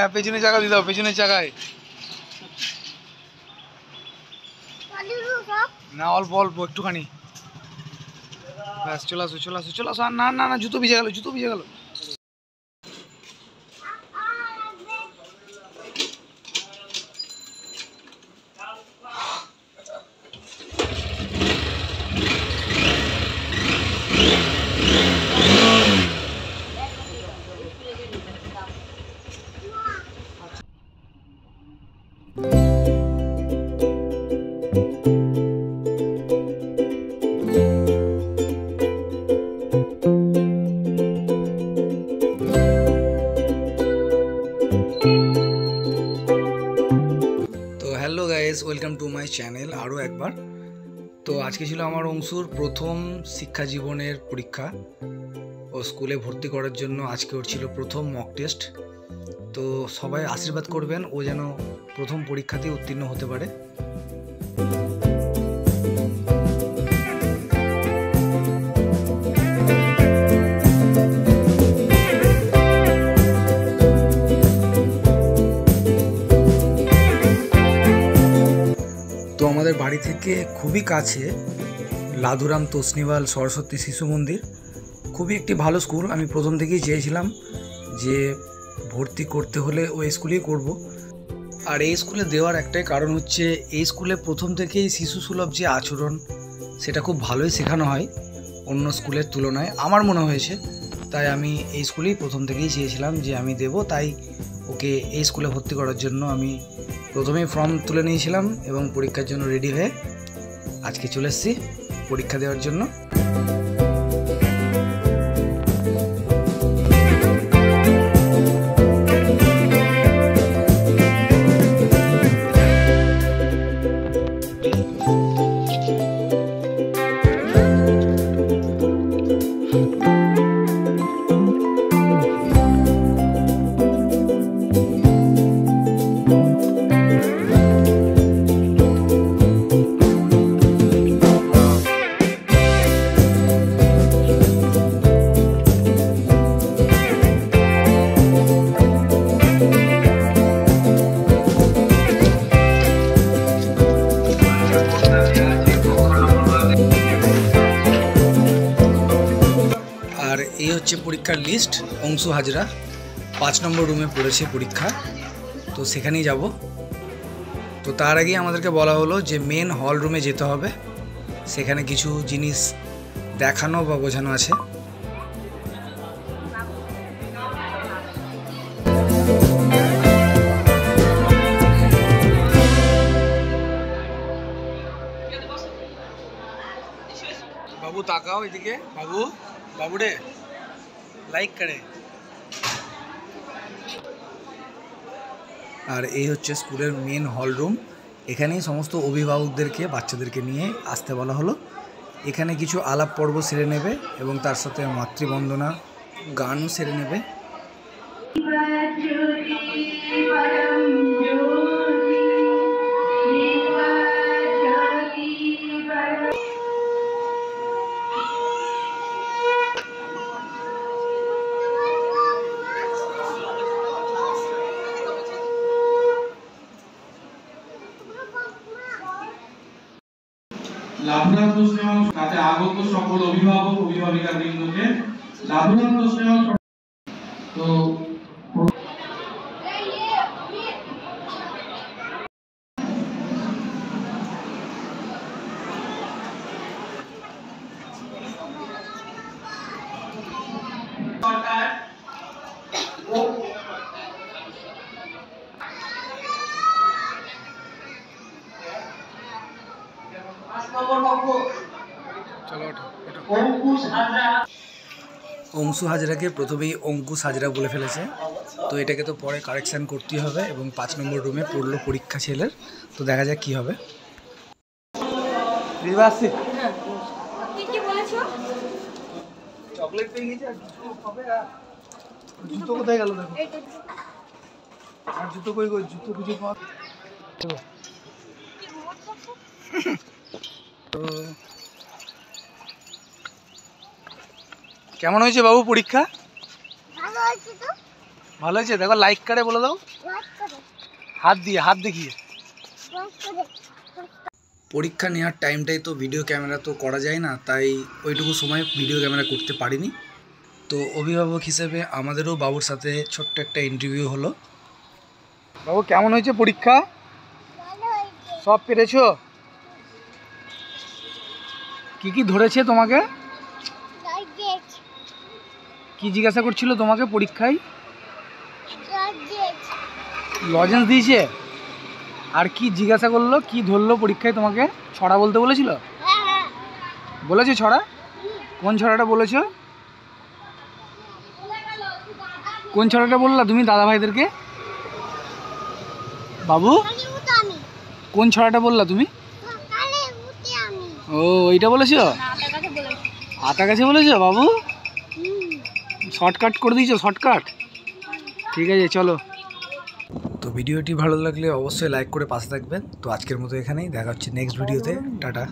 হ্যাঁ পেছনে চাকা দিয়ে দাও, পেছনের চাকায় না, অল্প অল্প একটুখানি ব্যাস। চলে আসো চলে আসো চলে আসো। আর না না না, জুতো ভিজে গেল, জুতো ভিজে গেল। Hello guys, welcome to my channel আরও একবার। তো আজকে ছিল আমার অংশুর প্রথম শিক্ষা জীবনের পরীক্ষা। ও স্কুলে ভর্তি করার জন্য আজকে ওর ছিল প্রথম মক টেস্ট। তো সবাই আশীর্বাদ করবেন ও যেন প্রথম পরীক্ষাতেই উত্তীর্ণ হতে পারে। তো আমাদের বাড়ি থেকে খুবই কাছে লাধুরাম তোসনিওয়াল সরস্বতী শিশু মন্দির, খুবই একটি ভালো স্কুল। আমি প্রথম থেকেই চেয়েছিলাম যে ভর্তি করতে হলে ওই স্কুলেই করব। আর এই স্কুলে দেওয়ার একটাই কারণ হচ্ছে, এই স্কুলে প্রথম থেকেই শিশু সুলভ যে আচরণ সেটা খুব ভালোই শেখানো হয় অন্য স্কুলের তুলনায়, আমার মনে হয়েছে। তাই আমি এই স্কুলেই প্রথম থেকেই চেয়েছিলাম যে আমি দেব। তাই ওকে এই স্কুলে ভর্তি করার জন্য আমি প্রথমেই ফর্ম তুলে নিয়েছিলাম এবং পরীক্ষার জন্য রেডি হয়ে আজকে চলে এসেছি পরীক্ষা দেওয়ার জন্য। আর এই হচ্ছে পরীক্ষার লিস্ট। অংশু হাজরা 5 নম্বর রুমে পড়েছে পরীক্ষা, তো সেখানেই যাব। তো তার আগেই আমাদেরকে বলা হলো যে মেন হল রুমে যেতে হবে, সেখানে কিছু জিনিস দেখানো বা বোঝানো আছে। বাবু তাকাও এদিকে, বাবু বাবুরে লাইক করে। আর এই হচ্ছে স্কুলের মেন হল রুম। এখানেই সমস্ত অভিভাবকদেরকে বাচ্চাদেরকে নিয়ে আসতে বলা হলো। এখানে কিছু আলাপ পর্ব সেরে নেবে এবং তার সাথে মাতৃবন্দনা গানও সেরে নেবে। লাভুরাম তোসনিওয়াল তাতে আগত সকল অভিভাবক অভিভাবিকা বৃন্দকে লাভুরাম তোসনিওয়াল। তো অংশু হাজরাকে প্রথমেই অঙ্কুশ হাজরা বলে ফেলেছে, তো এটাকে তো পরে কারেকশান করতেই হবে। এবং 5 নম্বর রুমে পড়লো পরীক্ষা ছেলের, তো দেখা যাক কী হবে। চকলেট পেয়ে গেছে, জুতো কোথায় গেল দেখো, আর জুতো কই কই, জুতো খুঁজে পাওয়া। তো কেমন হয়েছে বাবু পরীক্ষা? ভালো হয়েছে তো। ভালো হয়েছে? দেখো লাইক করে বলে দাও, হাত দেখিয়ে। পরীক্ষা নেওয়ার টাইমটাই তো ভিডিও ক্যামেরা তো করা যায় না, তাই ওইটুকু সময় ভিডিও ক্যামেরা করতে পারিনি। তো অভিভাবক হিসেবে আমাদেরও বাবুর সাথে ছোট্ট একটা ইন্টারভিউ হলো। বাবু কেমন হয়েছে পরীক্ষা? সব পেরেছো? কি কি ধরেছে তোমাকে? কি জিজ্ঞাসা করছিল তোমাকে পরীক্ষায়? লজেন্স দিয়েছে। আর কি জিজ্ঞাসা করলো, কি ধরলো পরীক্ষায় তোমাকে? ছড়া বলতে বলেছিল? বলেছে ছড়া? কোন ছড়াটা বলেছো? কোন ছড়াটা বললা তুমি দাদা ভাইদেরকে? বাবু কোন ছড়াটা বললা তুমি? ও ওইটা বলেছো? আতা গাছে বলেছো বাবু? শর্টকাট করে দিয়েছো, শর্টকাট। ঠিক আছে চলো। তো ভিডিওটি ভালো লাগলে অবশ্যই লাইক করে পাশে থাকবেন। তো আজকের মতো এখানেই, দেখা হচ্ছে নেক্সট ভিডিওতে। টাটা।